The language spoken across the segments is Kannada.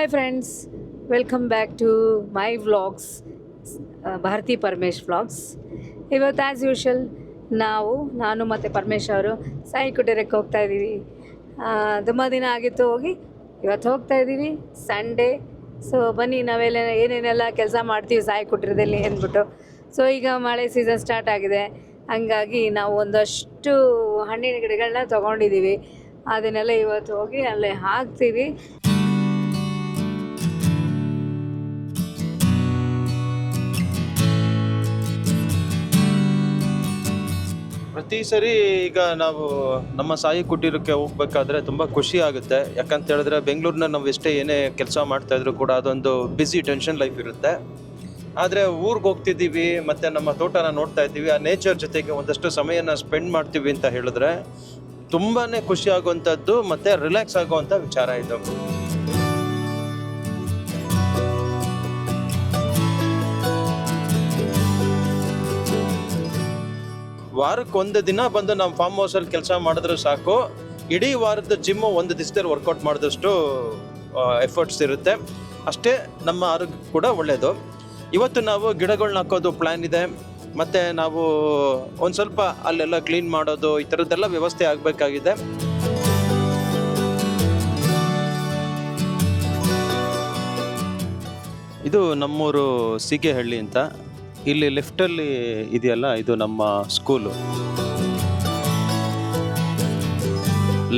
Hi friends, welcome back to my vlogs, Bharathi Paramesh vlogs. ಇವತ್ತು ಆ್ಯಸ್ ಯೂಶುವಲ್ ನಾನು ಮತ್ತು ಪರಮೇಶ್ ಅವರು ಸಾಯಿ ಕುಟೀರಕ್ಕೆ ಹೋಗ್ತಾ ಇದ್ದೀವಿ. ತುಂಬ ದಿನ ಆಗಿತ್ತು ಹೋಗಿ, ಇವತ್ತು ಹೋಗ್ತಾ ಇದ್ದೀವಿ, ಸಂಡೇ. ಸೊ ಬನ್ನಿ, ನಾವೆಲ್ಲ ಏನೇನೆಲ್ಲ ಕೆಲಸ ಮಾಡ್ತೀವಿ ಸಾಯಿ ಕುಟೀರದಲ್ಲಿ ಅಂದ್ಬಿಟ್ಟು. ಸೊ ಈಗ ಮಳೆ ಸೀಸನ್ ಸ್ಟಾರ್ಟ್ ಆಗಿದೆ, ಹಂಗಾಗಿ ನಾವು ಒಂದಷ್ಟು ಹಣ್ಣಿನ ಗಿಡಗಳನ್ನ ತೊಗೊಂಡಿದ್ದೀವಿ. ಅದನ್ನೆಲ್ಲ ಇವತ್ತು ಹೋಗಿ ಅಲ್ಲೇ ಹಾಕ್ತೀವಿ. ಪ್ರತಿ ಸರಿ ಈಗ ನಾವು ನಮ್ಮ ಸಾಯಿ ಕುಟೀರಕ್ಕೆ ಹೋಗ್ಬೇಕಾದ್ರೆ ತುಂಬ ಖುಷಿ ಆಗುತ್ತೆ. ಯಾಕಂತ ಹೇಳಿದ್ರೆ ಬೆಂಗಳೂರಿನ ನಾವು ಎಷ್ಟೇ ಏನೇ ಕೆಲಸ ಮಾಡ್ತಾ ಇದ್ರು ಕೂಡ ಅದೊಂದು ಬ್ಯುಸಿ ಟೆನ್ಷನ್ ಲೈಫ್ ಇರುತ್ತೆ. ಆದರೆ ಊರಿಗೆ ಹೋಗ್ತಿದ್ದೀವಿ ಮತ್ತು ನಮ್ಮ ತೋಟನ ನೋಡ್ತಾ ಇದ್ದೀವಿ, ಆ ನೇಚರ್ ಜೊತೆಗೆ ಒಂದಷ್ಟು ಸಮಯನ ಸ್ಪೆಂಡ್ ಮಾಡ್ತೀವಿ ಅಂತ ಹೇಳಿದ್ರೆ ತುಂಬಾ ಖುಷಿ ಆಗುವಂಥದ್ದು ಮತ್ತು ರಿಲ್ಯಾಕ್ಸ್ ಆಗುವಂಥ ವಿಚಾರ ಇದು. ವಾರಕ್ಕೆ ಒಂದು ದಿನ ಬಂದು ನಮ್ಮ ಫಾರ್ಮ್ ಹೌಸಲ್ಲಿ ಕೆಲಸ ಮಾಡಿದ್ರೆ ಸಾಕು, ಇಡೀ ವಾರದ ಜಿಮ್ಮು ಒಂದು ದಿವಸದಲ್ಲಿ ವರ್ಕೌಟ್ ಮಾಡಿದಷ್ಟು ಎಫರ್ಟ್ಸ್ ಇರುತ್ತೆ. ಅಷ್ಟೇ ನಮ್ಮ ಆರೋಗ್ಯ ಕೂಡ ಒಳ್ಳೆಯದು. ಇವತ್ತು ನಾವು ಗಿಡಗಳನ್ನ ಹಾಕೋದು ಪ್ಲ್ಯಾನ್ ಇದೆ, ಮತ್ತು ನಾವು ಒಂದು ಸ್ವಲ್ಪ ಅಲ್ಲೆಲ್ಲ ಕ್ಲೀನ್ ಮಾಡೋದು, ಈ ಥರದ್ದೆಲ್ಲ ವ್ಯವಸ್ಥೆ ಆಗಬೇಕಾಗಿದೆ. ಇದು ನಮ್ಮೂರು ಸೀಗೆಹಳ್ಳಿ ಅಂತ. ಇಲ್ಲಿ ಲೆಫ್ಟಲ್ಲಿ ಇದೆಯಲ್ಲ, ಇದು ನಮ್ಮ ಸ್ಕೂಲು.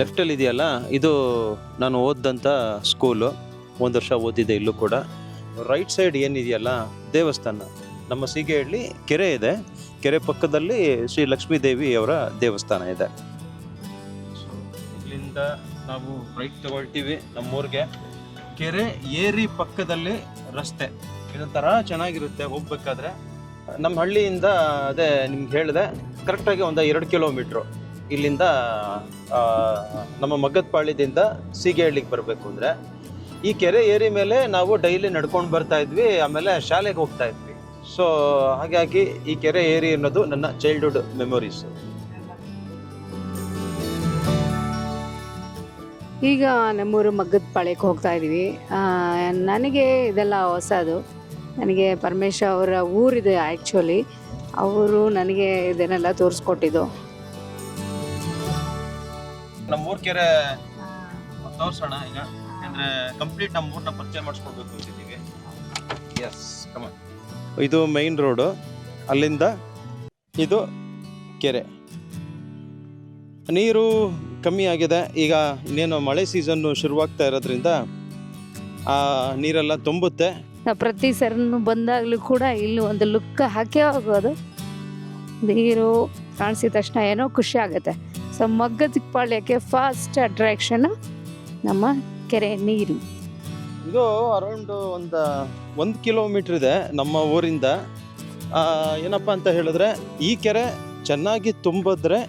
ಲೆಫ್ಟಲ್ಲಿ ಇದೆಯಲ್ಲ, ಇದು ನಾನು ಓದಿದಂಥ ಸ್ಕೂಲು. 1 ವರ್ಷ ಓದಿದೆ ಇಲ್ಲೂ ಕೂಡ. ರೈಟ್ ಸೈಡ್ ಏನಿದೆಯಲ್ಲ, ದೇವಸ್ಥಾನ. ನಮ್ಮ ಸೀಗೆಹಳ್ಳಿ ಕೆರೆ ಇದೆ, ಕೆರೆ ಪಕ್ಕದಲ್ಲಿ ಶ್ರೀ ಲಕ್ಷ್ಮೀ ದೇವಿಯವರ ದೇವಸ್ಥಾನ ಇದೆ. ಇಲ್ಲಿಂದ ನಾವು ರೈಟ್ ತಗೊಳ್ತೀವಿ ನಮ್ಮೂರಿಗೆ. ಕೆರೆ ಏರಿ ಪಕ್ಕದಲ್ಲಿ ರಸ್ತೆ, ಇದೊಂಥರ ಚೆನ್ನಾಗಿರುತ್ತೆ ಹೋಗ್ಬೇಕಾದ್ರೆ. ನಮ್ಮ ಹಳ್ಳಿಯಿಂದ ಅದೇ ನಿಮ್ಗೆ ಹೇಳಿದೆ, ಕರೆಕ್ಟಾಗಿ ಒಂದು 2 ಕಿಲೋಮೀಟ್ರು ಇಲ್ಲಿಂದ ನಮ್ಮ ಮಗ್ಗದಪಾಳ್ಯದಿಂದ ಸೀಗೆಹಳ್ಳಿಗೆ ಬರಬೇಕು ಅಂದರೆ. ಈ ಕೆರೆ ಏರಿ ಮೇಲೆ ನಾವು ಡೈಲಿ ನಡ್ಕೊಂಡು ಬರ್ತಾ ಇದ್ವಿ, ಆಮೇಲೆ ಶಾಲೆಗೆ ಹೋಗ್ತಾ ಇದ್ವಿ. ಸೊ ಹಾಗಾಗಿ ಈ ಕೆರೆ ಏರಿ ಅನ್ನೋದು ನನ್ನ ಚೈಲ್ಡ್ಹುಡ್ ಮೆಮೊರೀಸ್. ಈಗ ನಮ್ಮೂರು ಮಗ್ಗದಪಾಳ್ಯಕ್ಕೆ ಹೋಗ್ತಾ ಇದ್ದೀವಿ. ನನಗೆ ಇದೆಲ್ಲ ಹೊಸದು. ನನಗೆ ಪರಮೇಶ್ ಅವರ ಊರಿದೆ ಆ್ಯಕ್ಚುಲಿ. ಅವರು ನನಗೆ ಇದನ್ನೆಲ್ಲ ತೋರಿಸ್ಕೊಟ್ಟಿದ್ದು. ನಮ್ಮೂರ ಕೆರೆ ತೋರಿಸೋಣ ಈಗ, ಯಾಕಂದರೆ ಕಂಪ್ಲೀಟ್ ನಮ್ಮ ಊರನ್ನ ಪರಿಚಯ ಮಾಡಿಸ್ಕೊಳ್ಬೇಕು ಅಂತಿದ್ದೀವಿ. ಎಸ್, ಕಮಾನ್. ಇದು ಮೈನ್ ರೋಡು, ಅಲ್ಲಿಂದ ಇದು ಕೆರೆ. ನೀರು ಕಮ್ಮಿ ಆಗಿದೆ ಈಗ, ಇನ್ನೇನು ಮಳೆ ಸೀಸನ್ನು ಶುರುವಾಗ್ತಾ ಇರೋದ್ರಿಂದ ಆ ನೀರೆಲ್ಲ ತುಂಬುತ್ತೆ. ನಾವು ಪ್ರತಿ ಸರಿನೂ ಬಂದಾಗಲೂ ಕೂಡ ಇಲ್ಲಿ ಒಂದು ಲುಕ್ ಹಾಕೇ ಹೋಗೋದು. ನೀರು ಕಾಣಿಸಿದ ತಕ್ಷಣ ಏನೋ ಖುಷಿ ಆಗುತ್ತೆ. ಸೊ ಮಗ್ಗದಪಾಳ್ಯಕ್ಕೆ ಫಸ್ಟ್ ಅಟ್ರಾಕ್ಷನ್ ನಮ್ಮ ಕೆರೆ ನೀರು. ಇದು ಅರೌಂಡ್ ಒಂದು ಕಿಲೋಮೀಟ್ರ್ ಇದೆ ನಮ್ಮ ಊರಿಂದ. ಏನಪ್ಪ ಅಂತ ಹೇಳಿದ್ರೆ, ಈ ಕೆರೆ ಚೆನ್ನಾಗಿ ತುಂಬಿದ್ರೆ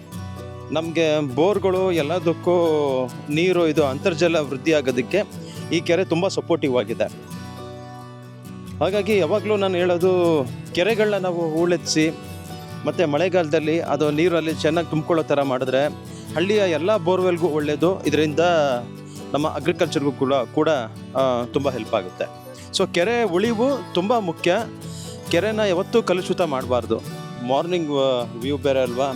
ನಮಗೆ ಬೋರ್ಗಳು ಎಲ್ಲದಕ್ಕೂ ನೀರು, ಇದು ಅಂತರ್ಜಲ ವೃದ್ಧಿ ಆಗೋದಕ್ಕೆ ಈ ಕೆರೆ ತುಂಬ ಸಪೋರ್ಟಿವ್ ಆಗಿದೆ. ಹಾಗಾಗಿ ಯಾವಾಗಲೂ ನಾನು ಹೇಳೋದು, ಕೆರೆಗಳನ್ನ ನಾವು ಹೂಳೆತ್ತಿಸಿ ಮತ್ತು ಮಳೆಗಾಲದಲ್ಲಿ ಅದು ನೀರಲ್ಲಿ ಚೆನ್ನಾಗಿ ತುಂಬಿಕೊಳ್ಳೋ ಥರ ಮಾಡಿದ್ರೆ ಹಳ್ಳಿಯ ಎಲ್ಲ ಬೋರ್ವೆಲ್ಗೂ ಒಳ್ಳೆಯದು. ಇದರಿಂದ ನಮ್ಮ ಅಗ್ರಿಕಲ್ಚರ್ಗೂ ಕೂಡ ತುಂಬ ಹೆಲ್ಪ್ ಆಗುತ್ತೆ. ಸೊ ಕೆರೆ ಉಳಿವು ತುಂಬ ಮುಖ್ಯ. ಕೆರೆನ ಯಾವತ್ತೂ ಕಲುಷಿತ ಮಾಡಬಾರ್ದು. ಮಾರ್ನಿಂಗ್ ವ್ಯೂ ಬೇರೆ ಅಲ್ವಾ,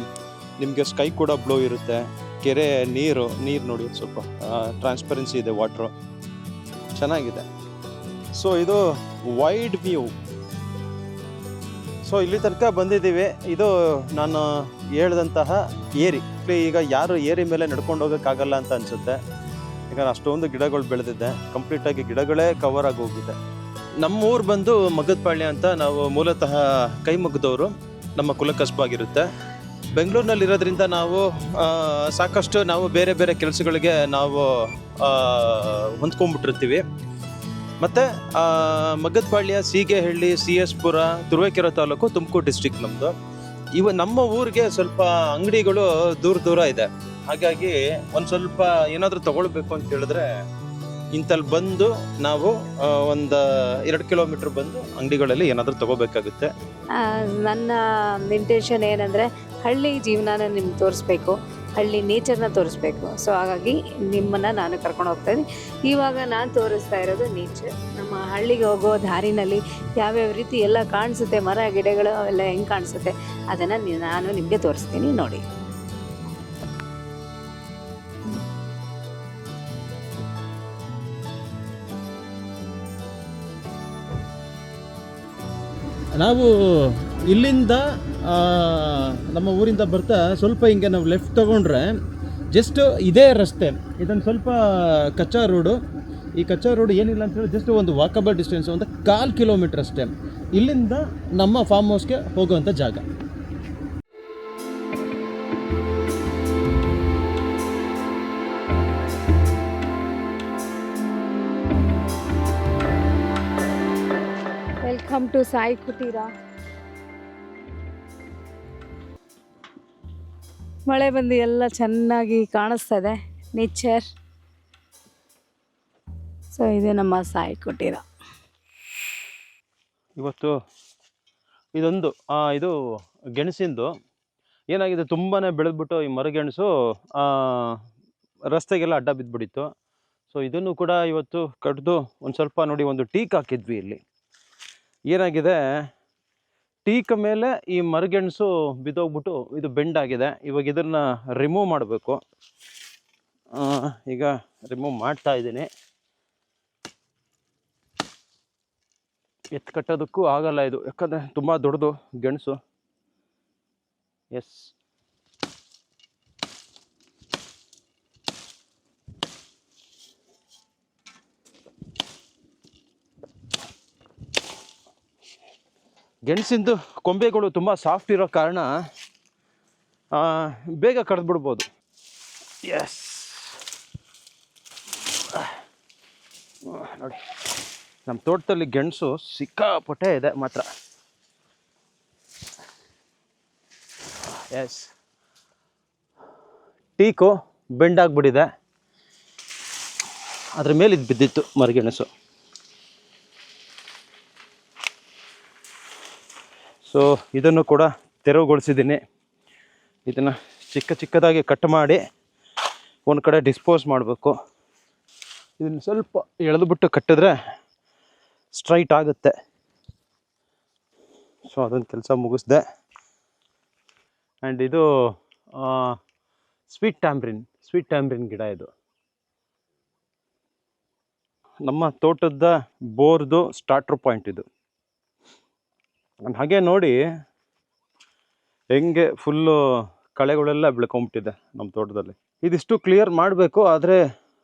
ನಿಮಗೆ ಸ್ಕೈ ಕೂಡ ಬ್ಲೂ ಇರುತ್ತೆ. ಕೆರೆ ನೀರು ನೋಡಿ, ಸ್ವಲ್ಪ ಟ್ರಾನ್ಸ್ಪರೆನ್ಸಿ ಇದೆ, ವಾಟ್ರು ಚೆನ್ನಾಗಿದೆ. ಸೊ ಇದು ವೈಡ್ ವ್ಯೂ. ಸೊ ಇಲ್ಲಿ ತನಕ ಬಂದಿದ್ದೀವಿ. ಇದು ನಾನು ಹೇಳಿದಂತಹ ಏರಿ. ಈಗ ಯಾರು ಏರಿ ಮೇಲೆ ನಡ್ಕೊಂಡು ಹೋಗೋಕ್ಕಾಗಲ್ಲ ಅಂತ ಅನಿಸುತ್ತೆ, ಯಾಕಂದ್ರೆ ಅಷ್ಟೊಂದು ಗಿಡಗಳು ಬೆಳೆದಿದೆ. ಕಂಪ್ಲೀಟಾಗಿ ಗಿಡಗಳೇ ಕವರ್ ಆಗಿ ಹೋಗಿದೆ. ನಮ್ಮೂರು ಬಂದು ಮಗ್ಗದಪಾಳ್ಯ ಅಂತ. ನಾವು ಮೂಲತಃ ಕೈ ಮುಗಿದವರು, ನಮ್ಮ ಕುಲಕಸಬಾಗಿರುತ್ತೆ. ಬೆಂಗಳೂರಿನಲ್ಲಿರೋದ್ರಿಂದ ನಾವು ಸಾಕಷ್ಟು ಬೇರೆ ಬೇರೆ ಕೆಲಸಗಳಿಗೆ ನಾವು ಹೊಂದ್ಕೊಂಡ್ಬಿಟ್ಟಿರ್ತೀವಿ. ಮತ್ತು ಮಗ್ಗದಪಾಳ್ಯ, ಸೀಗೆಹಳ್ಳಿ, CS ಪುರ, ತುರುವೇಕೆರೆ ತಾಲೂಕು, ತುಮಕೂರು ಡಿಸ್ಟ್ರಿಕ್ಟ್ ನಮ್ಮದು. ನಮ್ಮ ಊರಿಗೆ ಸ್ವಲ್ಪ ಅಂಗಡಿಗಳು ದೂರ ಇದೆ. ಹಾಗಾಗಿ ಒಂದು ಸ್ವಲ್ಪ ಏನಾದರೂ ತೊಗೊಳ್ಬೇಕು ಅಂತ ಹೇಳಿದ್ರೆ ಇಂಥಲ್ಲಿ ಬಂದು ನಾವು ಒಂದು 2 ಕಿಲೋಮೀಟ್ರ್ ಬಂದು ಅಂಗಡಿಗಳಲ್ಲಿ ಏನಾದರೂ ತೊಗೋಬೇಕಾಗುತ್ತೆ. ನನ್ನ ಇಂಟೆನ್ಷನ್ ಏನಂದರೆ, ಹಳ್ಳಿ ಜೀವನನ ನಿಮ್ಗೆ ತೋರಿಸ್ಬೇಕು. ಹಳ್ಳಿ ನೇಚರ್ನ ತೋರಿಸ್ಬೇಕು. ಸೊ ಹಾಗಾಗಿ ನಿಮ್ಮನ್ನು ನಾನು ಕರ್ಕೊಂಡು ಹೋಗ್ತಾಯಿದ್ದೀನಿ. ಇವಾಗ ನಾನು ತೋರಿಸ್ತಾ ಇರೋದು ನೇಚರ್. ನಮ್ಮ ಹಳ್ಳಿಗೆ ಹೋಗೋ ದಾರಿನಲ್ಲಿ ಯಾವ್ಯಾವ ರೀತಿ ಎಲ್ಲ ಕಾಣಿಸುತ್ತೆ, ಮರ ಗಿಡಗಳು ಅವೆಲ್ಲ ಹೆಂಗೆ ಕಾಣಿಸುತ್ತೆ ಅದನ್ನು ನಾನು ನಿಮಗೆ ತೋರಿಸ್ತೀನಿ ನೋಡಿ. ನಾವು ಇಲ್ಲಿಂದ ನಮ್ಮ ಊರಿಂದ ಬರ್ತಾ ಸ್ವಲ್ಪ ಹಿಂಗೆ ನಾವು ಲೆಫ್ಟ್ ತೊಗೊಂಡ್ರೆ ಜಸ್ಟ್ ಇದೇ ರಸ್ತೆ. ಇದೊಂದು ಸ್ವಲ್ಪ ಕಚ್ಚಾ ರೋಡು. ಈ ಕಚ್ಚಾ ರೋಡ್ ಏನಿಲ್ಲ ಅಂತ ಹೇಳಿ ಜಸ್ಟ್ ಒಂದು ವಾಕಬಲ್ ಡಿಸ್ಟೆನ್ಸ್, ಒಂದು 1/4 ಕಿಲೋಮೀಟ್ರ್ ಅಷ್ಟೇ ಇಲ್ಲಿಂದ ನಮ್ಮ ಫಾರ್ಮ್ ಹೌಸ್ಗೆ ಹೋಗುವಂಥ ಜಾಗ. Welcome to Sai Kuteera. ಮಳೆ ಬಂದು ಎಲ್ಲ ಚೆನ್ನಾಗಿ ಕಾಣಿಸ್ತದೆ ನೇಚರ್. ಸೊ ಇದು ನಮ್ಮ ಸಾಯಿ ಕುಟೀರ. ಇವತ್ತು ಇದೊಂದು ಇದು ಗೆಣಸಿಂದು ಏನಾಗಿದೆ, ತುಂಬಾ ಬೆಳೆದ್ಬಿಟ್ಟು ಈ ಮರಗೆಣಸು ರಸ್ತೆಗೆಲ್ಲ ಅಡ್ಡ ಬಿದ್ದುಬಿಟ್ಟಿತ್ತು. ಸೊ ಇದನ್ನು ಕೂಡ ಇವತ್ತು ಕಡ್ದು ಒಂದು ಸ್ವಲ್ಪ ನೋಡಿ ಒಂದು ಟೀಕ್ ಹಾಕಿದ್ವಿ. ಇಲ್ಲಿ ಏನಾಗಿದೆ, ಟೀಕ್ ಮೇಲೆ ಈ ಮರಗೆಣಸು ಬಿದ್ದೋಗ್ಬಿಟ್ಟು ಇದು ಬೆಂಡಾಗಿದೆ. ಇವಾಗ ಇದನ್ನು ರಿಮೂವ್ ಮಾಡಬೇಕು. ಈಗ ರಿಮೂವ್ ಮಾಡ್ತಾ ಇದ್ದೀನಿ. ಎತ್ತು ಕಟ್ಟೋದಕ್ಕೂ ಆಗಲ್ಲ ಇದು, ಯಾಕಂದರೆ ತುಂಬ ದೊಡ್ಡದು ಗೆಣಸು. ಎಸ್, ಗೆಣಸಿಂದು ಕೊಂಬೆಗಳು ತುಂಬ ಸಾಫ್ಟ್ ಇರೋ ಕಾರಣ ಬೇಗ ಕಡ್ದುಬಿಡ್ಬೋದು. ಎಸ್, ನೋಡಿ ನಮ್ಮ ತೋಟದಲ್ಲಿ ಗೆಣಸು ಸಿಕ್ಕಾಪಟ್ಟೆ ಇದೆ ಮಾತ್ರ. ಎಸ್, ಟೀಕು ಬೆಂಡಾಗ್ಬಿಟ್ಟಿದೆ, ಅದ್ರ ಮೇಲೆ ಇದು ಬಿದ್ದಿತ್ತು ಮರಗೆಣಸು. ಸೊ ಇದನ್ನು ಕೂಡ ತೆರವುಗೊಳಿಸಿದ್ದೀನಿ. ಇದನ್ನು ಚಿಕ್ಕದಾಗಿ ಕಟ್ ಮಾಡಿ ಒಂದು ಕಡೆ ಡಿಸ್ಪೋಸ್ ಮಾಡಬೇಕು. ಇದನ್ನು ಸ್ವಲ್ಪ ಎಳೆದುಬಿಟ್ಟು ಕಟ್ಟಿದ್ರೆ ಸ್ಟ್ರೈಟ್ ಆಗುತ್ತೆ. ಸೊ ಅದೊಂದು ಕೆಲಸ ಮುಗಿಸ್ದೆ. ಆ್ಯಂಡ್ ಇದು ಸ್ವೀಟ್ ಟ್ಯಾಮ್ರಿನ್ ಗಿಡ. ಇದು ನಮ್ಮ ತೋಟದ ಬೋರ್ದು ಸ್ಟಾರ್ಟರ್ ಪಾಯಿಂಟ್ ಇದು. ಹಾಗೆ ನೋಡಿ ಹೆಂಗೆ ಫುಲ್ಲು ಕಳೆಗಳೆಲ್ಲ ಬೆಳ್ಕೊಂಬಿಟ್ಟಿದೆ ನಮ್ಮ ತೋಟದಲ್ಲಿ. ಇದಿಷ್ಟು ಕ್ಲಿಯರ್ ಮಾಡಬೇಕು, ಆದರೆ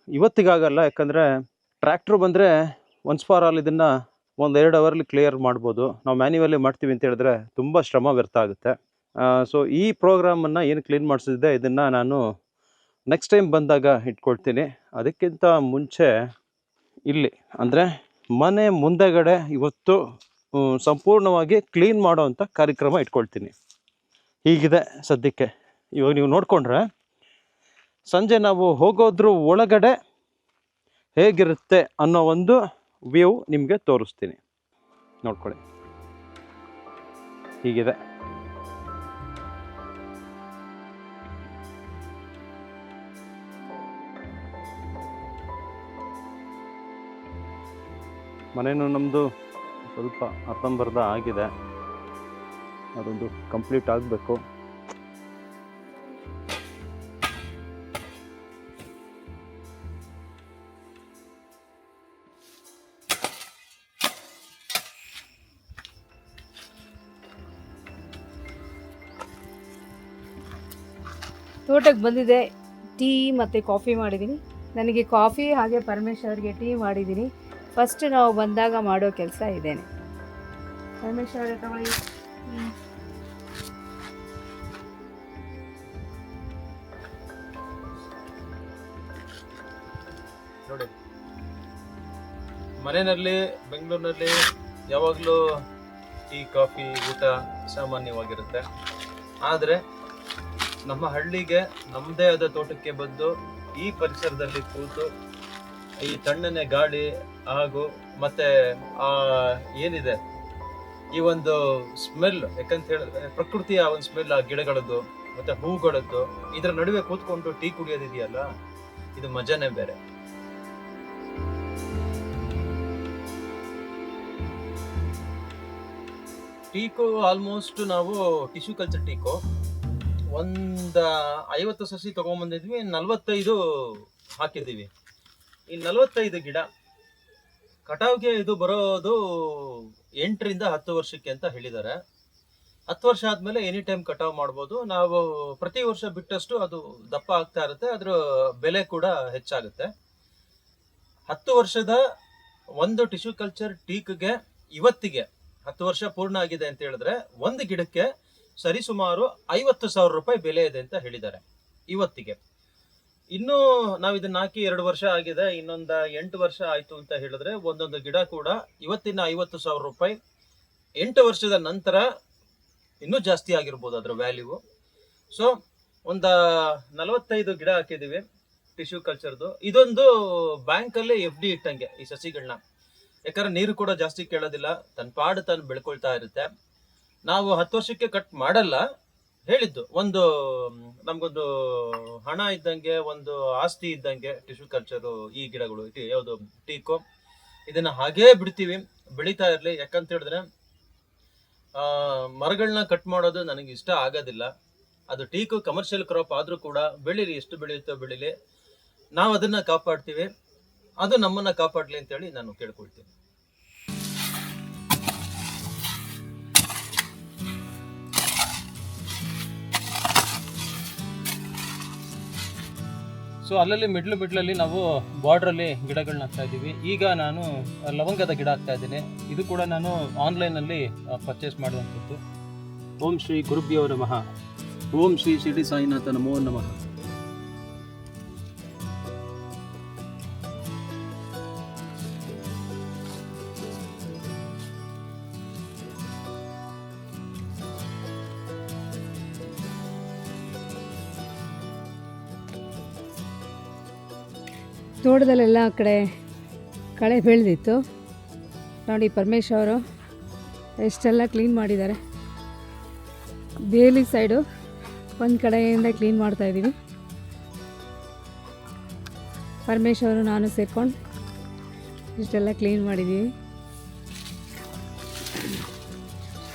ಇವತ್ತಿಗಾಗಲ್ಲ. ಯಾಕಂದರೆ ಟ್ರ್ಯಾಕ್ಟ್ರು ಬಂದರೆ ಒನ್ಸ್ ಫಾರ್ ಆಲ್ ಇದನ್ನು 1-2 ಅವರ್ಲಿ ಕ್ಲಿಯರ್ ಮಾಡ್ಬೋದು. ನಾವು ಮ್ಯಾನ್ಯುವಲ್ಲಿ ಮಾಡ್ತೀವಿ ಅಂತ ಹೇಳಿದ್ರೆ ತುಂಬ ಶ್ರಮ ವ್ಯರ್ಥ ಆಗುತ್ತೆ. ಸೊ ಈ ಪ್ರೋಗ್ರಾಮನ್ನು ಏನು ಕ್ಲೀನ್ ಮಾಡಿಸಿದ್ದೆ ಇದನ್ನು ನಾನು ನೆಕ್ಸ್ಟ್ ಟೈಮ್ ಬಂದಾಗ ಇಟ್ಕೊಳ್ತೀನಿ. ಅದಕ್ಕಿಂತ ಮುಂಚೆ ಇಲ್ಲಿ ಅಂದರೆ ಮನೆ ಮುಂದೆಗಡೆ ಇವತ್ತು ಸಂಪೂರ್ಣವಾಗಿ ಕ್ಲೀನ್ ಮಾಡೋವಂಥ ಕಾರ್ಯಕ್ರಮ ಇಟ್ಕೊಳ್ತೀನಿ. ಹೀಗಿದೆ ಸದ್ಯಕ್ಕೆ. ಇವಾಗ ನೀವು ನೋಡಿಕೊಂಡ್ರೆ ಸಂಜೆ ನಾವು ಹೋಗೋದ್ರ ಒಳಗಡೆ ಹೇಗಿರುತ್ತೆ ಅನ್ನೋ ಒಂದು ವ್ಯೂ ನಿಮಗೆ ತೋರಿಸ್ತೀನಿ. ನೋಡ್ಕೊಳ್ಳಿ, ಹೀಗಿದೆ. ಮನೇನು ನಮ್ಮದು ಸ್ವಲ್ಪ ಅರ್ಧಂಬರ್ಧ ಆಗಿದೆ, ಅದೊಂದು ಕಂಪ್ಲೀಟ್ ಆಗಬೇಕು. ತೋಟಕ್ಕೆ ಬಂದಿದೆ, ಟೀ ಮತ್ತು ಕಾಫಿ ಮಾಡಿದ್ದೀನಿ. ನನಗೆ ಕಾಫಿ ಹಾಗೆ ಪರಮೇಶ್ ಅವರಿಗೆ ಟೀ ಮಾಡಿದ್ದೀನಿ. ಫಸ್ಟ್ ನಾವು ಬಂದಾಗ ಮಾಡೋ ಕೆಲಸ ಇದೇನೆ. ಪರಮೇಶ್ ಅವರೇ ತಗೊಳ್ಳಿ. ನೋಡಿ, ಮನೆಯಲ್ಲಿ ಬೆಂಗಳೂರಿನಲ್ಲಿ ಯಾವಾಗಲೂ ಟೀ ಕಾಫಿ ಊಟ ಸಾಮಾನ್ಯವಾಗಿರುತ್ತೆ. ಆದರೆ ನಮ್ಮ ಹಳ್ಳಿಗೆ ನಮ್ಮದೇ ಆದ ತೋಟಕ್ಕೆ ಬಂದು ಈ ಪರಿಸರದಲ್ಲಿ ಕೂತು ಈ ತಣ್ಣನೆ ಗಾಳಿ ಹಾಗೂ ಮತ್ತೆ ಏನಿದೆ ಈ ಒಂದು ಸ್ಮೆಲ್, ಯಾಕಂತ ಹೇಳಿದ್ರೆ ಪ್ರಕೃತಿಯ ಒಂದು ಸ್ಮೆಲ್, ಆ ಗಿಡಗಳದ್ದು ಮತ್ತೆ ಹೂಗಳದ್ದು ಇದರ ನಡುವೆ ಕೂತ್ಕೊಂಡು ಟೀ ಕುಡಿಯೋದಿದೆಯಲ್ಲ, ಇದು ಮಜಾನೇ ಬೇರೆ. ಟೀಕು ಆಲ್ಮೋಸ್ಟ್ ನಾವು ಟಿಶ್ಯೂ ಕಲ್ಚರ್ ಟೀಕು ಒಂದು 50 ಸಸಿ ತೊಗೊಂಬಂದಿದ್ವಿ, 45 ಹಾಕಿದ್ದೀವಿ. ಈ 45 ಗಿಡ ಕಟಾವ್ಗೆ ಇದು ಬರೋದು 8ರಿಂದ 10 ವರ್ಷಕ್ಕೆ ಅಂತ ಹೇಳಿದ್ದಾರೆ. 10 ವರ್ಷ ಆದಮೇಲೆ ಎನಿ ಟೈಮ್ ಕಟಾವ್ ಮಾಡ್ಬೋದು. ನಾವು ಪ್ರತಿ ವರ್ಷ ಬಿಟ್ಟಷ್ಟು ಅದು ದಪ್ಪ ಆಗ್ತಾ ಇರುತ್ತೆ, ಅದರ ಬೆಲೆ ಕೂಡ ಹೆಚ್ಚಾಗುತ್ತೆ. 10 ವರ್ಷದ ಒಂದು ಟಿಶ್ಯೂ ಕಲ್ಚರ್ ಟೀಕ್ಗೆ ಇವತ್ತಿಗೆ 10 ವರ್ಷ ಪೂರ್ಣ ಆಗಿದೆ ಅಂತ ಹೇಳಿದ್ರೆ ಒಂದು ಗಿಡಕ್ಕೆ ಸರಿಸುಮಾರು 50,000 ರೂಪಾಯಿ ಬೆಲೆ ಇದೆ ಅಂತ ಹೇಳಿದ್ದಾರೆ ಇವತ್ತಿಗೆ. ಇನ್ನು ನಾವು ಇದನ್ನ ಹಾಕಿ 2 ವರ್ಷ ಆಗಿದೆ, ಇನ್ನೊಂದು 8 ವರ್ಷ ಆಯ್ತು ಅಂತ ಹೇಳಿದ್ರೆ ಒಂದೊಂದು ಗಿಡ ಕೂಡ ಇವತ್ತಿನ 50,000 ರೂಪಾಯಿ 8 ವರ್ಷದ ನಂತರ ಇನ್ನೂ ಜಾಸ್ತಿ ಆಗಿರ್ಬೋದು ಅದರ ವ್ಯಾಲ್ಯೂ. ಸೊ ಒಂದು 45 ಗಿಡ ಹಾಕಿದ್ದೀವಿ ಟಿಶ್ಯೂ ಕಲ್ಚರ್ದು. ಇದೊಂದು ಬ್ಯಾಂಕಲ್ಲಿ FD ಇಟ್ಟಂಗೆ ಈ ಸಸಿಗಳನ್ನ, ಯಾಕಂದ್ರೆ ನೀರು ಕೂಡ ಜಾಸ್ತಿ ಕೇಳೋದಿಲ್ಲ, ತನ್ನ ಪಾಡು ತಾನು ಬೆಳ್ಕೊಳ್ತಾ ಇರುತ್ತೆ. ನಾವು 10 ವರ್ಷಕ್ಕೆ ಕಟ್ ಮಾಡಲ್ಲ, ಹೇಳಿದ್ದು ಒಂದು ನಮ್ಗೊಂದು ಹಣ ಇದ್ದಂಗೆ, ಒಂದು ಆಸ್ತಿ ಇದ್ದಂಗೆ ಟಿಶ್ಯೂ ಕಲ್ಚರು ಈ ಗಿಡಗಳು. ಯಾವುದು ಟೀಕೋ, ಇದನ್ನ ಹಾಗೇ ಬಿಡ್ತೀವಿ, ಬೆಳೀತಾ ಇರಲಿ. ಯಾಕಂತ ಹೇಳಿದ್ರೆ ಮರಗಳನ್ನ ಕಟ್ ಮಾಡೋದು ನನಗೆ ಇಷ್ಟ ಆಗೋದಿಲ್ಲ. ಅದು ಟೀಕು ಕಮರ್ಷಿಯಲ್ ಕ್ರಾಪ್ ಆದರೂ ಕೂಡ ಬೆಳೀಲಿ, ಎಷ್ಟು ಬೆಳೆಯುತ್ತೋ ಬೆಳೀಲಿ, ನಾವು ಅದನ್ನ ಕಾಪಾಡ್ತೀವಿ, ಅದು ನಮ್ಮನ್ನ ಕಾಪಾಡಲಿ ಅಂತೇಳಿ ನಾನು ಕೇಳ್ಕೊಳ್ತೀನಿ. ಸೊ ಅಲ್ಲಲ್ಲಿ ಮಿಡ್ಲಲ್ಲಿ ನಾವು ಬಾರ್ಡ್ರಲ್ಲಿ ಗಿಡಗಳನ್ನ ಹಾಕ್ತಾ ಇದ್ದೀವಿ. ಈಗ ನಾನು ಲವಂಗದ ಗಿಡ ಹಾಕ್ತಾ ಇದ್ದೀನಿ. ಇದು ಕೂಡ ನಾನು ಆನ್ಲೈನಲ್ಲಿ ಪರ್ಚೇಸ್ ಮಾಡುವಂಥದ್ದು. ಓಂ ಶ್ರೀ ಗುರುಭ್ಯೋ ನಮಃ. ಓಂ ಶ್ರೀ ಶಿರಡಿ ಸಾಯಿನಾಥ ನಮೋ ನಮಃ. ತೋಟದಲ್ಲೆಲ್ಲ ಆ ಕಡೆ ಕಳೆ ಬೆಳೆದಿತ್ತು ನೋಡಿ. ಪರಮೇಶ್ ಅವರು ಎಷ್ಟೆಲ್ಲ ಕ್ಲೀನ್ ಮಾಡಿದ್ದಾರೆ. ಬೇಲಿ ಸೈಡು ಒಂದು ಕಡೆಯಿಂದ ಕ್ಲೀನ್ ಮಾಡ್ತಾಯಿದ್ದೀವಿ. ಪರಮೇಶ್ ಅವರು ನಾನು ಸೇರ್ಕೊಂಡು ಇಷ್ಟೆಲ್ಲ ಕ್ಲೀನ್ ಮಾಡಿದ್ದೀವಿ.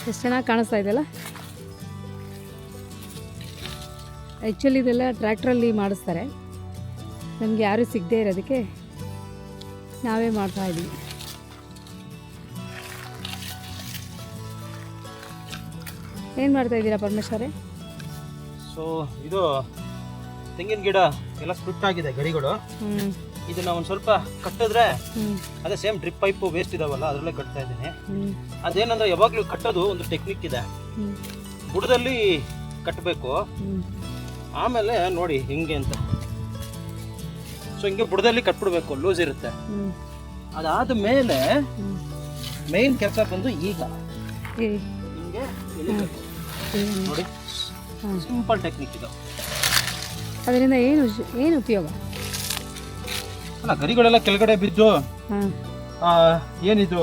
ಎಷ್ಟು ಚೆನ್ನಾಗಿ ಕಾಣಿಸ್ತಾ ಇದೆಯಲ್ಲ. ಆ್ಯಕ್ಚುಲಿ ಇದೆಲ್ಲ ಟ್ರ್ಯಾಕ್ಟ್ರಲ್ಲಿ ಮಾಡಿಸ್ತಾರೆ, ನಮಗೆ ಯಾರೂ ಸಿಗದೇ ಇರೋದಕ್ಕೆ ನಾವೇ ಮಾಡ್ತಾಯಿದ್ದೀವಿ. ಏನು ಮಾಡ್ತಾಯಿದ್ದೀರಾ ಪರಮೇಶ್ವರೇ? ಸೊ ಇದು ತೆಂಗಿನ ಗಿಡ ಎಲ್ಲ ಸ್ಪ್ಲಿಟ್ ಆಗಿದೆ ಗರಿಗಳು. ಇದನ್ನ ಒಂದು ಸ್ವಲ್ಪ ಕಟ್ಟಿದ್ರೆ ಅದೇ ಸೇಮ್ ಡ್ರಿಪ್ ಪೈಪು ವೇಸ್ಟ್ ಇದಾವಲ್ಲ ಅದರಲ್ಲೇ ಕಟ್ತಾ ಇದ್ದೀನಿ. ಅದೇನಂದ್ರೆ ಯಾವಾಗಲೂ ಕಟ್ಟೋದು ಒಂದು ಟೆಕ್ನಿಕ್ ಇದೆ. ಬುಡದಲ್ಲಿ ಕಟ್ಟಬೇಕು, ಆಮೇಲೆ ನೋಡಿ ಹಿಂಗೆ ಅಂತ. ಸೊ ಹಿಂಗೆ ಬುಡದಲ್ಲಿ ಕಟ್ಬಿಡ್ಬೇಕು, ಲೂಸ್ ಇರುತ್ತೆ. ಅದಾದ ಮೇಲೆ ಮೇನ್ ಕೆಲಸ ಬಂದು ಈಗ ಹಿಂಗೆ ನೋಡಿ, ಸಿಂಪಲ್ ಟೆಕ್ನಿಕ್ ಇದು. ಅದರಿಂದ ಏನು ಉಪಯೋಗ? ಅಲ್ಲ, ಗರಿಗಳೆಲ್ಲ ಕೆಳಗಡೆ ಬಿದ್ದು ಏನಿದು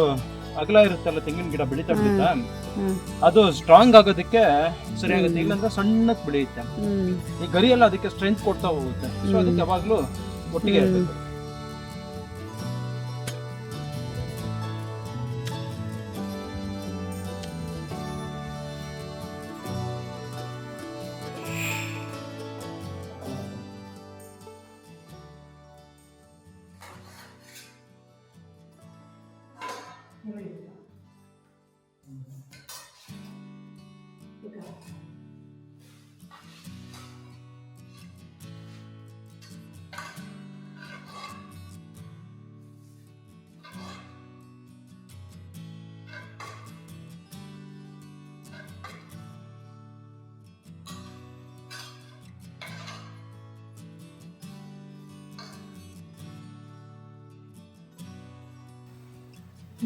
ಅಗಲ ಇರುತ್ತಲ್ಲ ತೆಂಗಿನ ಗಿಡ ಬೆಳೀತಾ ಬೆಳೀತಾ ಅದು ಸ್ಟ್ರಾಂಗ್ ಆಗೋದಕ್ಕೆ ಸರಿ ಆಗುತ್ತೆ. ಇಲ್ಲಾಂದ್ರೆ ಸಣ್ಣಕ್ಕೆ ಬೆಳೆಯುತ್ತೆ. ಈ ಗರಿ ಎಲ್ಲ ಅದಕ್ಕೆ ಸ್ಟ್ರೆಂತ್ ಕೊಡ್ತಾ ಹೋಗುತ್ತೆ. ಸೊ ಅದಕ್ಕೆ ಯಾವಾಗ್ಲೂ ಒಟ್ಟಿಗೆ ಇರಬೇಕು.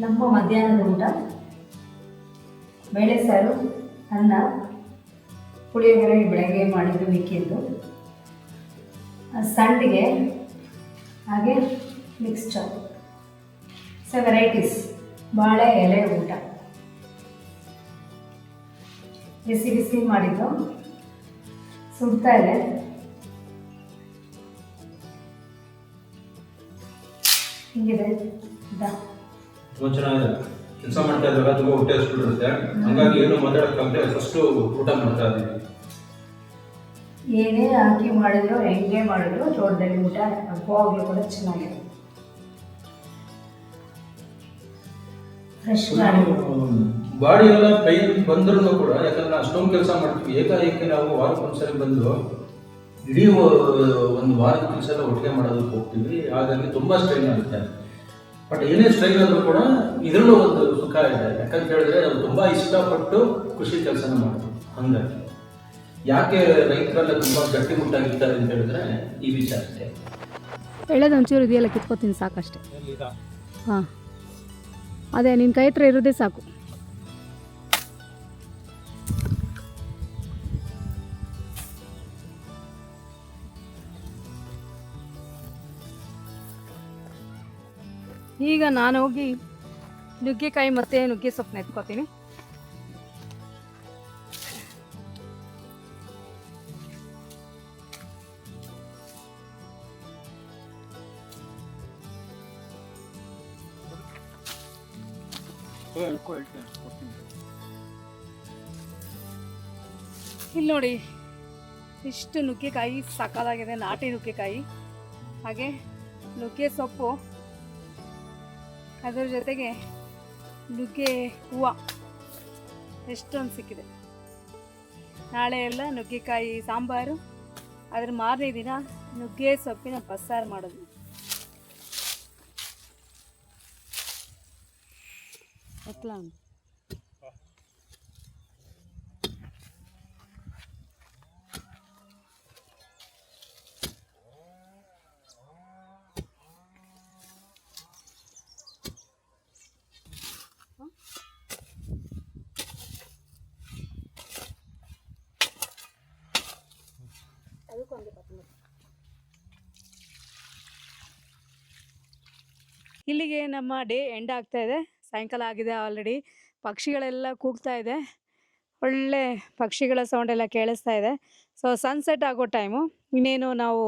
ನಮ್ಮ ಮಧ್ಯಾಹ್ನದ ಊಟ ಬೇಳೆ ಸಾರು, ಅನ್ನ, ಪುಳಿಯೋಗರೆ ಬೆಳಗ್ಗೆ ಮಾಡಿದ್ದು ಮಿಕ್ಕಿದ್ದು, ಸಂಡಿಗೆ, ಹಾಗೆ ಮಿಕ್ಸ್ಚರ್. ಸೊ ವೆರೈಟೀಸ್, ಬಾಳೆ ಎಲೆ ಊಟ ಬಿಸಿ ಬಿಸಿ ಮಾಡಿದ್ದು. ಸುಡ್ತಾ ಇದೆ. ಹಿಂಗಿದೆ ತುಂಬ ಚೆನ್ನಾಗಿದೆ. ಕೆಲಸ ಮಾಡ್ತಾ ಇದ್ದಾಗ ತುಂಬ ಹೊಟ್ಟೆ ಹಸ್ಬಿಟ್ಟಿರುತ್ತೆ, ಹಂಗಾಗಿ ಏನು ಮಾತಾಡೋಕ್ಕಾಗದೆ ಫಸ್ಟು ಊಟ ಮಾಡ್ತಾ ಇದ್ದೀವಿ. ಏನೇ ಹಾಕಿ ಮಾಡಿದ್ರು ಹೆಂಗೆ ಮಾಡಿದ್ರು ತೋಟದಲ್ಲಿ ಊಟ ಯಾವಾಗಲೂ ಕೂಡ ಚೆನ್ನಾಗಿದೆ. ಫ್ರೆಶ್ ಮಾಡಿ ಬಾಡಿ ಎಲ್ಲ ಪೈನ್ ಬಂದ್ರೂ ಕೂಡ, ಯಾಕಂದ್ರೆ ಅಷ್ಟೊಂದು ಕೆಲಸ ಮಾಡ್ತೀವಿ, ಏಕಾಏಕಿ ನಾವು ವಾರಕ್ಕೊಂದ್ಸರಿ ಬಂದು ಇಡೀ ಒಂದು ವಾರದ ಕೆಲಸ ಎಲ್ಲ ಒಟ್ಟಿಗೆ ಮಾಡೋದಕ್ಕೆ ಹೋಗ್ತೀವಿ. ಹಾಗಾಗಿ ತುಂಬ ಸ್ಟ್ರೈನ್ ಆಗುತ್ತೆ. ಬಟ್ ಏನೇ ಸ್ಟ್ರೈನ್ ಆದರೂ ಕೂಡ ಇದರಲ್ಲೂ ಒಂದು ಸುಖ ಇದೆ. ಯಾಕಂತ ಹೇಳಿದ್ರೆ ನಾವು ತುಂಬ ಇಷ್ಟಪಟ್ಟು ಕೃಷಿ ಕೆಲಸನ ಮಾಡ್ತೀವಿ. ಹಂಗಾಗಿ ಯಾಕೆ ರೈತರೆಲ್ಲ ತುಂಬ ಗಟ್ಟಿಮುಟ್ಟಾಗಿರ್ತಾರೆ ಅಂತ ಹೇಳಿದ್ರೆ ಈ ವಿಚಾರಕ್ಕೆ. ಎಳೆದು ಒಂಚೂರು ಇದೆಯಲ್ಲ ಕಿತ್ಕೋತೀನಿ ಸಾಕಷ್ಟೆ. ಹಾಂ, ಅದೇ ನಿನ್ನ ಕೈ ಹತ್ರ ಇರೋದೇ ಸಾಕು. ಈಗ ನಾನು ಹೋಗಿ ನುಗ್ಗೆಕಾಯಿ ಮತ್ತು ನುಗ್ಗೆ ಸೊಪ್ಪನ್ನ ಎತ್ಕೋತೀನಿ. ಇಲ್ಲಿ ನೋಡಿ, ಇಷ್ಟು ನುಗ್ಗೆಕಾಯಿ ಸಾಕಾಗಿದೆ, ನಾಟಿ ನುಗ್ಗೆಕಾಯಿ. ಹಾಗೆ ನುಗ್ಗೆ ಸೊಪ್ಪು, ಅದರ ಜೊತೆಗೆ ನುಗ್ಗೆ ಹೂವು ಎಷ್ಟೊಂದು ಸಿಕ್ಕಿದೆ. ನಾಳೆ ಎಲ್ಲ ನುಗ್ಗೆಕಾಯಿ ಸಾಂಬಾರು, ಅದ್ರ ಮಾರನೇ ದಿನ ನುಗ್ಗೆ ಸೊಪ್ಪಿನ ಬಸ್ಸಾರು ಮಾಡೋದು. ಇಲ್ಲಿಗೆ ನಮ್ಮ ಡೇ ಎಂಡ್ ಆಗ್ತಾ ಇದೆ. ಸಾಯಂಕಾಲ ಆಗಿದೆ ಆಲ್ರೆಡಿ. ಪಕ್ಷಿಗಳೆಲ್ಲ ಕೂಗ್ತಾ ಇದೆ, ಒಳ್ಳೆ ಪಕ್ಷಿಗಳ ಸೌಂಡ್ ಎಲ್ಲ ಕೇಳಿಸ್ತಾ ಇದೆ. ಸೊ ಸನ್ಸೆಟ್ ಆಗೋ ಟೈಮು. ಇನ್ನೇನು ನಾವು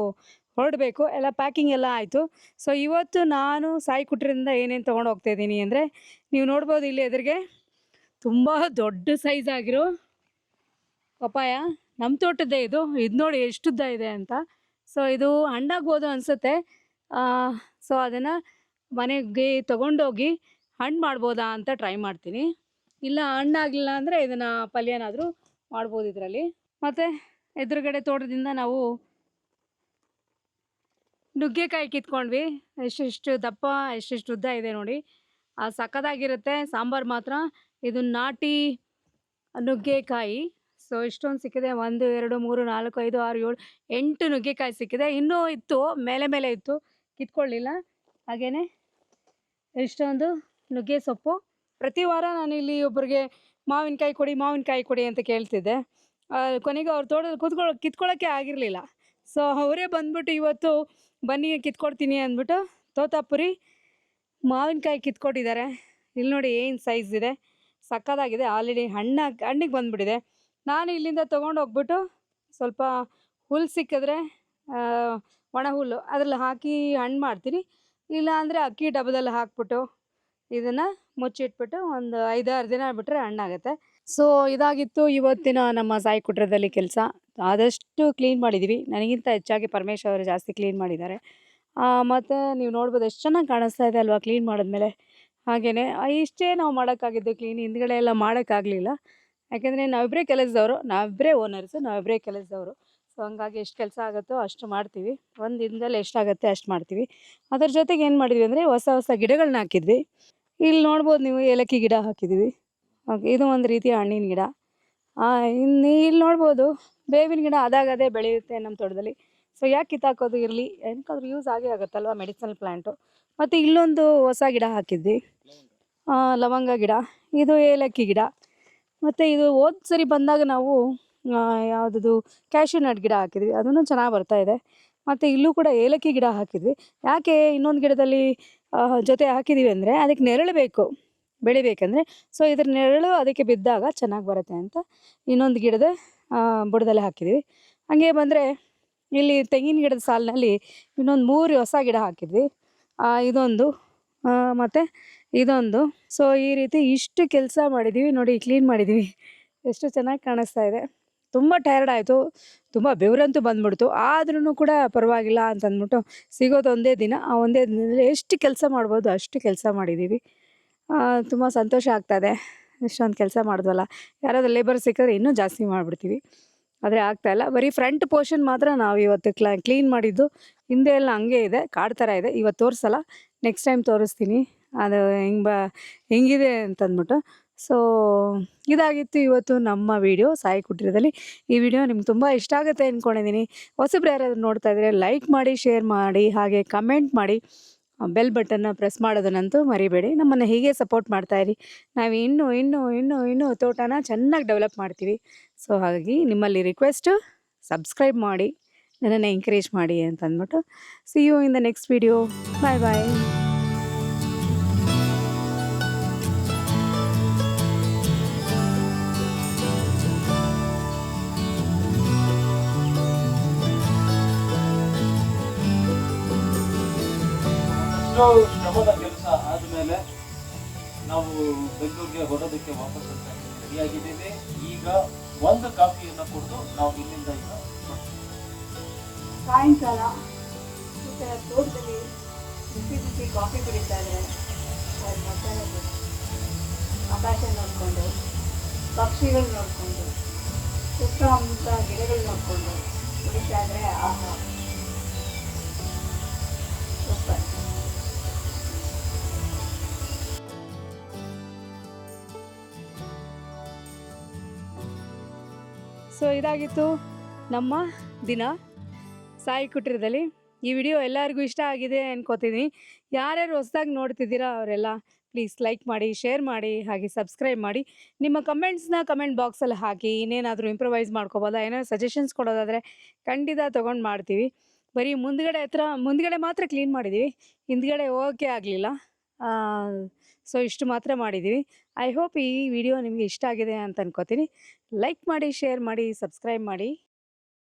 ಹೊರಡಬೇಕು. ಎಲ್ಲ ಪ್ಯಾಕಿಂಗ್ ಎಲ್ಲ ಆಯಿತು. ಸೊ ಇವತ್ತು ನಾನು ಸಾಯಿ ಕುಟ್ರಿಂದ ಏನೇನು ತೊಗೊಂಡು ಹೋಗ್ತಾ ಇದ್ದೀನಿ ಅಂದರೆ, ನೀವು ನೋಡ್ಬೋದು ಇಲ್ಲಿ ಎದುರಿಗೆ ತುಂಬ ದೊಡ್ಡ ಸೈಜ್ ಆಗಿರೋ ಪಪಾಯ. ನಮ್ಮ ತೋಟದ್ದೇ ಇದು ನೋಡಿ ಎಷ್ಟುದ್ದ ಇದೆ ಅಂತ. ಸೊ ಇದು ಹಣ್ಣಾಗ್ಬೋದು ಅನಿಸುತ್ತೆ. ಸೊ ಅದನ್ನು ಮನೆಗೆ ತೊಗೊಂಡೋಗಿ ಹಣ್ಣು ಮಾಡ್ಬೋದಾ ಅಂತ ಟ್ರೈ ಮಾಡ್ತೀನಿ. ಇಲ್ಲ ಹಣ್ಣಾಗಲಿಲ್ಲ ಅಂದರೆ ಇದನ್ನು ಪಲ್ಯನಾದರೂ ಮಾಡ್ಬೋದು ಇದರಲ್ಲಿ. ಮತ್ತು ಎದುರುಗಡೆ ತೋಟದಿಂದ ನಾವು ನುಗ್ಗೆಕಾಯಿ ಕಿತ್ಕೊಂಡ್ವಿ. ಎಷ್ಟೆಷ್ಟು ದಪ್ಪ, ಎಷ್ಟೆಷ್ಟು ಉದ್ದ ಇದೆ ನೋಡಿ. ಸಕ್ಕತ್ತಾಗಿರುತ್ತೆ ಸಾಂಬಾರು ಮಾತ್ರ. ಇದು ನಾಟಿ ನುಗ್ಗೆಕಾಯಿ. ಸೊ ಇಷ್ಟೊಂದು ಸಿಕ್ಕಿದೆ. 1 2 3 4 5 6 7 8 ನುಗ್ಗೆಕಾಯಿ ಸಿಕ್ಕಿದೆ. ಇನ್ನೂ ಇತ್ತು, ಮೇಲೆ ಇತ್ತು, ಕಿತ್ಕೊಳ್ಳಿಲ್ಲ. ಹಾಗೆಯೇ ಇಷ್ಟೊಂದು ನುಗ್ಗೆ ಸೊಪ್ಪು. ಪ್ರತಿ ವಾರ ನಾನು ಇಲ್ಲಿ ಒಬ್ಬರಿಗೆ ಮಾವಿನಕಾಯಿ ಕೊಡಿ ಅಂತ ಕೇಳ್ತಿದ್ದೆ. ಕೊನೆಗೆ ಅವ್ರ ತೋಟದಲ್ಲಿ ಕಿತ್ಕೊಳ್ಳೋಕ್ಕೆ ಆಗಿರಲಿಲ್ಲ. ಸೊ ಅವರೇ ಬಂದ್ಬಿಟ್ಟು ಇವತ್ತು ಬನ್ನಿ ಕಿತ್ಕೊಡ್ತೀನಿ ಅಂದ್ಬಿಟ್ಟು ತೋತಾಪುರಿ ಮಾವಿನಕಾಯಿ ಕಿತ್ಕೊಟ್ಟಿದ್ದಾರೆ. ಇಲ್ಲಿ ನೋಡಿ ಏನು ಸೈಜ್ ಇದೆ, ಸಕ್ಕತ್ತಾಗಿದೆ. ಆಲ್ರೆಡಿ ಹಣ್ಣಿಗೆ ಬಂದುಬಿಟ್ಟಿದೆ. ನಾನು ಇಲ್ಲಿಂದ ತೊಗೊಂಡು ಹೋಗ್ಬಿಟ್ಟು ಸ್ವಲ್ಪ ಹುಲ್ಲು ಸಿಕ್ಕಿದ್ರೆ, ಒಣ ಹುಲ್ಲು ಅದರಲ್ಲಿ ಹಾಕಿ ಹಣ್ಣು ಮಾಡ್ತೀನಿ. ಇಲ್ಲ ಅಂದರೆ ಅಕ್ಕಿ ಡಬ್ಬದಲ್ಲಿ ಹಾಕ್ಬಿಟ್ಟು ಇದನ್ನು ಮುಚ್ಚಿಟ್ಬಿಟ್ಟು ಒಂದು 5-6 ದಿನ ಬಿಟ್ಟರೆ ಹಣ್ಣಾಗುತ್ತೆ. ಸೊ ಇದಾಗಿತ್ತು ಇವತ್ತಿನ ನಮ್ಮ ಸಾಯಿ ಕುಟ್ರದಲ್ಲಿ ಕೆಲಸ. ಆದಷ್ಟು ಕ್ಲೀನ್ ಮಾಡಿದ್ದೀವಿ. ನನಗಿಂತ ಹೆಚ್ಚಾಗಿ ಪರಮೇಶ್ ಅವರು ಜಾಸ್ತಿ ಕ್ಲೀನ್ ಮಾಡಿದ್ದಾರೆ. ಮತ್ತು ನೀವು ನೋಡ್ಬೋದು ಎಷ್ಟು ಚೆನ್ನಾಗಿ ಕಾಣಿಸ್ತಾ ಇದೆ ಅಲ್ವಾ ಕ್ಲೀನ್ ಮಾಡಿದ್ಮೇಲೆ. ಹಾಗೆಯೇ ಇಷ್ಟೇ ನಾವು ಮಾಡೋಕ್ಕಾಗಿದ್ದು ಕ್ಲೀನ್. ಹಿಂದ್ಗಡೆ ಎಲ್ಲ ಮಾಡೋಕ್ಕಾಗಲಿಲ್ಲ. ಯಾಕೆಂದರೆ ನಾವಿಬ್ಬರೇ ಕೆಲಸದವರು, ನಾವಿಬ್ಬರೇ ಓನರ್ಸು, ನಾವಿಬ್ಬರೇ ಕೆಲಸದವರು. ಸೊ ಹಂಗಾಗಿ ಎಷ್ಟು ಕೆಲಸ ಆಗುತ್ತೋ ಅಷ್ಟು ಮಾಡ್ತೀವಿ. ಒಂದು ದಿನದಲ್ಲಿ ಎಷ್ಟಾಗುತ್ತೆ ಅಷ್ಟು ಮಾಡ್ತೀವಿ. ಅದರ ಜೊತೆಗೆ ಏನು ಮಾಡಿದ್ವಿ ಅಂದರೆ ಹೊಸ ಗಿಡಗಳನ್ನ ಹಾಕಿದ್ವಿ. ಇಲ್ಲಿ ನೋಡ್ಬೋದು ನೀವು, ಏಲಕ್ಕಿ ಗಿಡ ಹಾಕಿದ್ದೀವಿ. ಓಕೆ, ಇದು ಒಂದು ರೀತಿಯ ಹಣ್ಣಿನ ಗಿಡ. ಇನ್ನು ಇಲ್ಲಿ ನೋಡ್ಬೋದು ಬೇವಿನ ಗಿಡ ಅದೇ ಬೆಳೆಯುತ್ತೆ ನಮ್ಮ ತೋಟದಲ್ಲಿ. ಸೊ ಯಾಕೆ ಕಿತ್ತಾಕೋದು, ಇರಲಿ, ಏನಕ್ಕಾದ್ರೂ ಯೂಸ್ ಆಗೇ ಆಗುತ್ತಲ್ವ, ಮೆಡಿಸಿನಲ್ ಪ್ಲ್ಯಾಂಟು. ಮತ್ತು ಇಲ್ಲೊಂದು ಹೊಸ ಗಿಡ ಹಾಕಿದ್ವಿ, ಲವಂಗ ಗಿಡ. ಇದು ಏಲಕ್ಕಿ ಗಿಡ. ಮತ್ತು ಇದು ಹೋದ ಸರಿ ಬಂದಾಗ ನಾವು ಯಾವುದದು ಕ್ಯಾಶ್ಯೂ ನಟ್ ಗಿಡ ಹಾಕಿದ್ವಿ, ಅದನ್ನು ಚೆನ್ನಾಗಿ ಬರ್ತಾಯಿದೆ. ಮತ್ತು ಇಲ್ಲೂ ಕೂಡ ಏಲಕ್ಕಿ ಗಿಡ ಹಾಕಿದ್ವಿ. ಯಾಕೆ ಇನ್ನೊಂದು ಗಿಡದಲ್ಲಿ ಜೊತೆ ಹಾಕಿದ್ದೀವಿ ಅಂದರೆ, ಅದಕ್ಕೆ ನೆರಳು ಬೇಕು ಬೆಳಿಬೇಕಂದ್ರೆ. ಸೊ ಇದ್ರ ನೆರಳು ಅದಕ್ಕೆ ಬಿದ್ದಾಗ ಚೆನ್ನಾಗಿ ಬರುತ್ತೆ ಅಂತ ಇನ್ನೊಂದು ಗಿಡದ ಬುಡದಲ್ಲಿ ಹಾಕಿದ್ದೀವಿ. ಹಾಗೆ ಬಂದರೆ ಇಲ್ಲಿ ತೆಂಗಿನ ಗಿಡದ ಸಾಲಿನಲ್ಲಿ ಇನ್ನೊಂದು 3 ಹೊಸ ಗಿಡ ಹಾಕಿದ್ವಿ. ಇದೊಂದು ಮತ್ತು ಇದೊಂದು. ಸೊ ಈ ರೀತಿ ಇಷ್ಟು ಕೆಲಸ ಮಾಡಿದ್ದೀವಿ ನೋಡಿ, ಕ್ಲೀನ್ ಮಾಡಿದ್ದೀವಿ. ಎಷ್ಟು ಚೆನ್ನಾಗಿ ಕಾಣಿಸ್ತಾ ಇದೆ. ತುಂಬ ಟಯರ್ಡ್ ಆಯಿತು, ತುಂಬ ಬೆವರಂತೂ ಬಂದ್ಬಿಡ್ತು. ಆದ್ರೂ ಕೂಡ ಪರವಾಗಿಲ್ಲ ಅಂತಂದ್ಬಿಟ್ಟು ಸಿಗೋದು ಒಂದೇ ದಿನ, ಆ ಒಂದೇ ದಿನದಲ್ಲಿ ಎಷ್ಟು ಕೆಲಸ ಮಾಡ್ಬೋದು ಅಷ್ಟು ಕೆಲಸ ಮಾಡಿದ್ದೀವಿ. ತುಂಬ ಸಂತೋಷ ಆಗ್ತಾಯಿದೆ, ಇಷ್ಟೊಂದು ಕೆಲಸ ಮಾಡಿದ್ವಲ್ಲ. ಯಾರಾದರೂ ಲೇಬರ್ ಸಿಕ್ಕಿದ್ರೆ ಇನ್ನೂ ಜಾಸ್ತಿ ಮಾಡಿಬಿಡ್ತೀವಿ, ಆದರೆ ಆಗ್ತಾಯಿಲ್ಲ. ಬರೀ ಫ್ರಂಟ್ ಪೋರ್ಷನ್ ಮಾತ್ರ ನಾವು ಇವತ್ತು ಕ್ಲೀನ್ ಮಾಡಿದ್ದು. ಹಿಂದೆ ಎಲ್ಲ ಹಂಗೆ ಇದೆ, ಕಾಡು ಥರ ಇದೆ. ಇವತ್ತು ತೋರಿಸಲ್ಲ, ನೆಕ್ಸ್ಟ್ ಟೈಮ್ ತೋರಿಸ್ತೀನಿ ಅದು ಹೆಂಗಿದೆ ಅಂತಂದ್ಬಿಟ್ಟು. ಸೊ ಇದಾಗಿತ್ತು ಇವತ್ತು ನಮ್ಮ ವಿಡಿಯೋ ಸಾಯಿ ಕುಟೀರದಲ್ಲಿ. ಈ ವಿಡಿಯೋ ನಿಮ್ಗೆ ತುಂಬ ಇಷ್ಟ ಆಗುತ್ತೆ ಅಂದ್ಕೊಂಡಿದ್ದೀನಿ. ಹೊಸಬ್ರು ಯಾರಾದರೂ ನೋಡ್ತಾ ಇದ್ದರೆ ಲೈಕ್ ಮಾಡಿ, ಶೇರ್ ಮಾಡಿ, ಹಾಗೆ ಕಮೆಂಟ್ ಮಾಡಿ, ಬೆಲ್ ಬಟನ್ನ ಪ್ರೆಸ್ ಮಾಡೋದನ್ನಂತೂ ಮರಿಬೇಡಿ. ನಮ್ಮನ್ನು ಹೀಗೆ ಸಪೋರ್ಟ್ ಮಾಡ್ತಾಯಿರಿ. ನಾವು ಇನ್ನೂ ತೋಟನ ಚೆನ್ನಾಗಿ ಡೆವಲಪ್ ಮಾಡ್ತೀವಿ. ಸೊ ಹಾಗಾಗಿ ನಿಮ್ಮಲ್ಲಿ ರಿಕ್ವೆಸ್ಟು, ಸಬ್ಸ್ಕ್ರೈಬ್ ಮಾಡಿ, ನನ್ನನ್ನು ಎಂಕರೇಜ್ ಮಾಡಿ ಅಂತಂದ್ಬಿಟ್ಟು. See you in the next video. Bye bye. ಶ್ರಮದ ಕೆಲಸ ಆದಮೇಲೆ ನಾವು ಬೆಂಗಳೂರಿಗೆ ಹೊರಡೋದಕ್ಕೆ ವಾಪಸ್ ಅಂತ ರೆಡಿಯಾಗಿದ್ದೀವಿ. ಈಗ ಒಂದು ಕಾಫಿಯನ್ನು ಕುಡಿದು ನಾವು ಇಲ್ಲಿಂದ ಈಗ ಸಾಯಂಕಾಲ ತೋಟದಲ್ಲಿ ಬಿಸಿ ಕಾಫಿ ಕುಡಿತಾ ಇದ್ದಾರೆ. ಆಕಾಶ ನೋಡಿಕೊಂಡು, ಪಕ್ಷಿಗಳು ನೋಡಿಕೊಂಡು, ಸುತ್ತ ಮುತ್ತ ಗಿಡಗಳು ನೋಡಿಕೊಂಡು ಕುಡಿತಾ ಇದ್ರೆ ಆಹಾ, ಸೂಪರ್. ಸೊ ಇದಾಗಿತ್ತು ನಮ್ಮ ದಿನ ಸಾಯಿ ಕುಟೀರದಲ್ಲಿ. ಈ ವಿಡಿಯೋ ಎಲ್ಲರಿಗೂ ಇಷ್ಟ ಆಗಿದೆ ಅನ್ಕೋತೀನಿ. ಯಾರ್ಯಾರು ಹೊಸದಾಗಿ ನೋಡ್ತಿದ್ದೀರಾ ಅವರೆಲ್ಲ ಪ್ಲೀಸ್ ಲೈಕ್ ಮಾಡಿ, ಶೇರ್ ಮಾಡಿ, ಹಾಗೆ ಸಬ್ಸ್ಕ್ರೈಬ್ ಮಾಡಿ. ನಿಮ್ಮ ಕಮೆಂಟ್ಸ್ನ ಕಮೆಂಟ್ ಬಾಕ್ಸಲ್ಲಿ ಹಾಕಿ. ಇನ್ನೇನಾದರೂ ಇಂಪ್ರವೈಸ್ ಮಾಡ್ಕೋಬೋದಾ, ಏನಾದ್ರು ಸಜೆಷನ್ಸ್ ಕೊಡೋದಾದರೆ ಖಂಡಿತ ತೊಗೊಂಡು ಮಾಡ್ತೀವಿ. ಬರೀ ಮುಂದ್ಗಡೆ ಮಾತ್ರ ಕ್ಲೀನ್ ಮಾಡಿದ್ದೀವಿ, ಹಿಂದ್ಗಡೆ ಹೋಗೋಕ್ಕೆ ಆಗಲಿಲ್ಲ. ಸೊ ಇಷ್ಟು ಮಾತ್ರ ಮಾಡಿದ್ದೀವಿ. ಐ ಹೋಪ್ ಈ ವಿಡಿಯೋ ನಿಮಗೆ ಇಷ್ಟ ಆಗಿದೆ ಅಂತ ಅನ್ಕೋತೀನಿ. ಲೈಕ್ ಮಾಡಿ, ಶೇರ್ ಮಾಡಿ, ಸಬ್ಸ್ಕ್ರೈಬ್ ಮಾಡಿ.